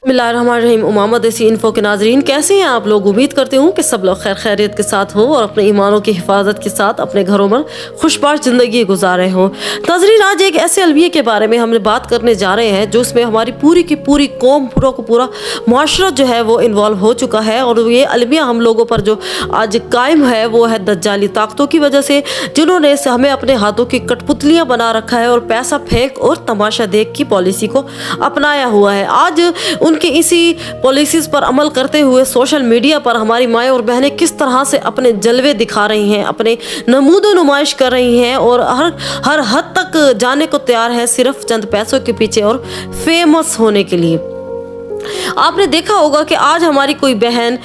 बिस्मिल्लाहिर्रहमानिर्रहीम। उमामा देसी इन्फो के नाजरीन, कैसे हैं आप लोग? उम्मीद करते हूँ कि सब लोग खैर खैरियत के साथ हो और अपने ईमानों की हिफाजत के साथ अपने घरों में खुशबाश ज़िंदगी गुजारे हों। नाजरीन, आज एक ऐसे अलविये के बारे में हम बात करने जा रहे हैं जो इसमें हमारी पूरी की पूरी कौम, पूरा माशरा जो है वो इन्वॉल्व हो चुका है। और ये अलविया हम लोगों पर जो आज कायम है वो है दज्जाली ताकतों की वजह से, जिन्होंने हमें अपने हाथों की कठपुतलियाँ बना रखा है और पैसा फेंक और तमाशा देख की पॉलिसी को अपनाया हुआ है। आज उनकी इसी पॉलिसीज पर अमल करते हुए सोशल मीडिया पर हमारी माएँ और बहनें किस तरह से अपने जलवे दिखा रही हैं, अपने नमूदो नुमाइश कर रही हैं और हर हद तक जाने को तैयार है सिर्फ चंद पैसों के पीछे और फेमस होने के लिए। आपने देखा होगा कि आज हमारी कोई बहन,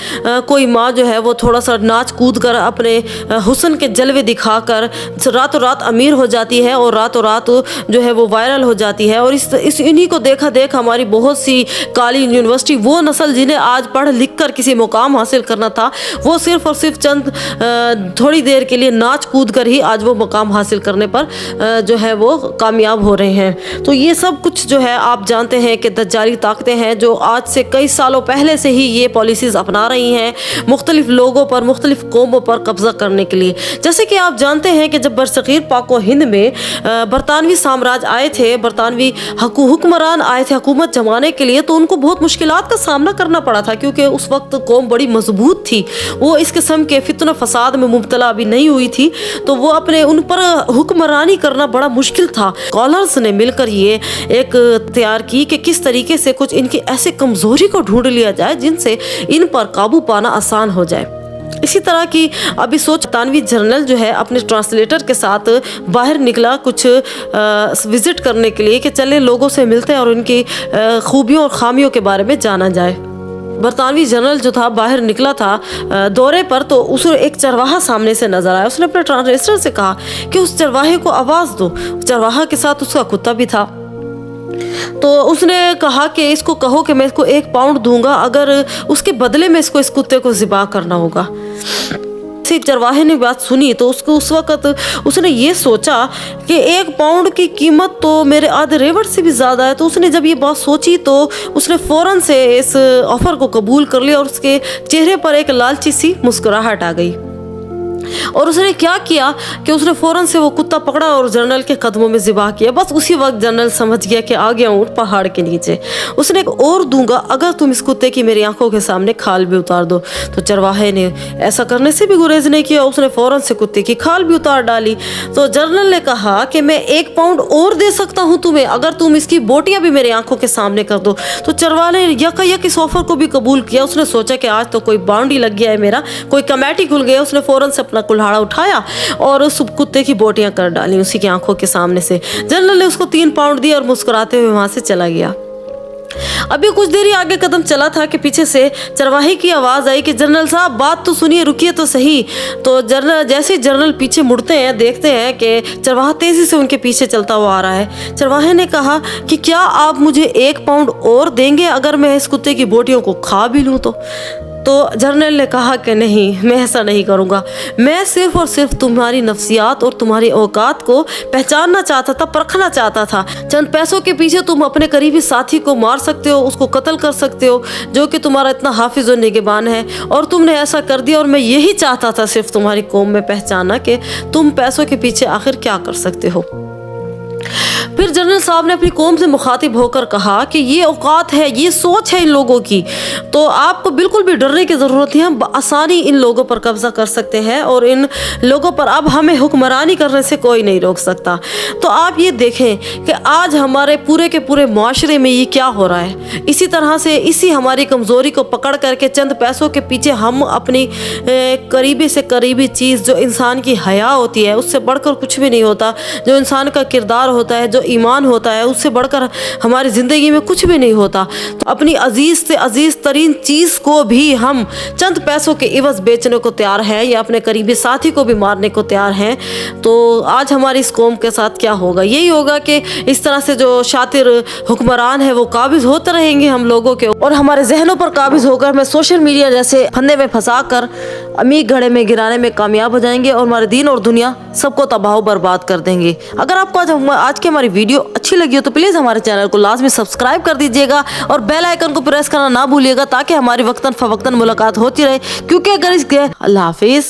कोई माँ जो है वो थोड़ा सा नाच कूद कर अपने हुस्न के जलवे दिखाकर रातों रात अमीर हो जाती है और रातों रात जो है वो वायरल हो जाती है। और इस इन्हीं को देखा देख हमारी बहुत सी काली यूनिवर्सिटी, वो नस्ल जिन्हें आज पढ़ लिख कर किसी मुकाम हासिल करना था, वो सिर्फ और सिर्फ चंद थोड़ी देर के लिए नाच कूद कर ही आज वो मुकाम हासिल करने पर जो है वो कामयाब हो रहे हैं। तो ये सब कुछ जो है आप जानते हैं कि दज्जाली ताकतें हैं जो आज से कई सालों पहले से ही ये पॉलिसीज़ अपना रही हैं मुख्तलिफ लोगों पर, मुख्तलिफ कौमों पर कब्ज़ा करने के लिए। जैसे कि आप जानते हैं कि जब बरसगीर पाक व हिंद में बरतानवी साम्राज्य आए थे, बरतानवी हुक्मरान आए थे हुकूमत जमाने के लिए, तो उनको बहुत मुश्किलात का सामना करना पड़ा था क्योंकि उस वक्त कौम बड़ी मजबूत थी, वो इस किस्म के फितन फसाद में मुब्तला अभी नहीं हुई थी, तो वो अपने उन पर हुक्मरानी करना बड़ा मुश्किल था। स्कॉलर्स ने मिलकर ये एक तैयार की कि किस तरीके से कुछ इनकी ऐसे कमजोरी को ढूंढ लिया जाए जिनसे इन पर काबू पाना आसान हो जाए। इसी तरह की अभी सोच तानवी जनरल जो है अपने ट्रांसलेटर के साथ बाहर निकला कुछ विजिट करने के लिए कि चले लोगों से मिलते हैं और उनकी खूबियों और खामियों के बारे में जाना जाए। बरतानवी जनरल जो था बाहर निकला था दौरे पर, तो उसे एक चरवाहा सामने से नजर आया। उसने अपने ट्रांसलेटर से कहा कि उस चरवाहे को आवाज़ दो। चरवाहा के साथ उसका कुत्ता भी था। तो उसने कहा कि इसको कहो कि मैं इसको 1 पाउंड दूंगा अगर उसके बदले में इस कुत्ते को ज़िबा करना होगा। चरवाहे ने बात सुनी तो उसको उस वक्त उसने ये सोचा कि 1 पाउंड की कीमत तो मेरे आधे रेवट से भी ज़्यादा है। तो उसने जब ये बात सोची तो उसने फ़ौरन से इस ऑफ़र को कबूल कर लिया और उसके चेहरे पर एक लालची सी मुस्कुराहट आ गई। और उसने क्या किया कि उसने फ़ौरन से वो कुत्ता पकड़ा और जनरल के कदमों में ज़िबा किया। बस उसी वक्त जनरल समझ गया कि आ गया हूँ पहाड़ के नीचे। उसने एक और दूंगा अगर तुम इस कुत्ते की मेरी आंखों के सामने खाल भी उतार दो। तो चरवाहे ने ऐसा करने से भी गुरेज नहीं किया, उसने फ़ौरन से कुत्ते की खाल भी उतार डाली। तो जनरल ने कहा कि मैं 1 पाउंड और दे सकता हूँ तुम्हें अगर तुम इसकी बोटियाँ भी मेरी आंखों के सामने कर दो। तो चरवाहे ने यकायक इस ऑफ़र को भी कबूल किया। उसने सोचा कि आज तो कोई बाउंड ही लग गया है, मेरा कोई कमेटी खुल गया। उसने फ़ौरन से अपना कुल्हाड़ा उठाया और उस कुत्ते की बोटियां कर डाली उसी की आंखों के सामने से। जनरल ने उसको 3 पाउंड दिए और मुस्कुराते हुए वहां से चला गया। अभी कुछ देर ही आगे कदम चला था कि पीछे से चरवाहे की आवाज़ आई कि जनरल साहब बात तो सुनिए, रुकिए तो सही। तो जनरल जैसे जनरल पीछे मुड़ते हैं, देखते हैं कि चरवाहा तेज़ी से उनके पीछे चलता हुआ आ रहा है। चरवाहे ने कहा कि क्या आप मुझे 1 पाउंड और देंगे अगर मैं इस कुत्ते की बोटियों को खा भी लूँ तो जनरल ने कहा कि नहीं, मैं ऐसा नहीं करूँगा। मैं सिर्फ और सिर्फ तुम्हारी नफ्सियात और तुम्हारी औकात को पहचानना चाहता था, परखना चाहता था। चंद पैसों के पीछे तुम अपने करीबी साथी को मार सकते हो, उसको कत्ल कर सकते हो जो कि तुम्हारा इतना हाफिज और निगहबान है, और तुमने ऐसा कर दिया। और मैं यही चाहता था सिर्फ तुम्हारी कौम में पहचाना कि तुम पैसों के पीछे आखिर क्या कर सकते हो। फिर जनरल साहब ने अपनी कौम से मुखातिब होकर कहा कि ये औकात है, ये सोच है इन लोगों की, तो आपको बिल्कुल भी डरने की ज़रूरत नहीं है। हम आसानी इन लोगों पर कब्ज़ा कर सकते हैं और इन लोगों पर अब हमें हुक्मरानी करने से कोई नहीं रोक सकता। तो आप ये देखें कि आज हमारे पूरे के पूरे माशरे में ये क्या हो रहा है। इसी तरह से इसी हमारी कमज़ोरी को पकड़ करके चंद पैसों के पीछे हम अपनी करीबी से करीबी चीज़ जो इंसान की हया होती है, उससे बढ़कर कुछ भी नहीं होता, जो इंसान का किरदार होता है, जो ईमान होता है, उससे बढ़कर हमारी ज़िंदगी में कुछ भी नहीं होता। तो अपनी अजीज़ से अजीज़ तरीन चीज़ को भी हम चंद पैसों के इवज़ बेचने को तैयार हैं या अपने करीबी साथी को भी मारने को तैयार हैं। तो आज हमारी इस कौम के साथ क्या होगा? यही होगा कि इस तरह से जो शातिर हुक्मरान है वो काबिज़ होते रहेंगे हम लोगों के, और हमारे जहनों पर काबिज़ होकर मैं सोशल मीडिया जैसे फंदे में फंसा कर अमीर घड़े में गिराने में कामयाब हो जाएंगे और हमारे दीन और दुनिया सबको तबाह बर्बाद कर देंगे। अगर आपको आज की हमारी वीडियो अच्छी लगी हो तो प्लीज़ हमारे चैनल को लाजमी सब्सक्राइब कर दीजिएगा और बेल आइकन को प्रेस करना ना भूलिएगा ताकि हमारी वक्तन फवक्तन मुलाकात होती रहे, क्योंकि अगर इसके अल्लाह हाफिज़।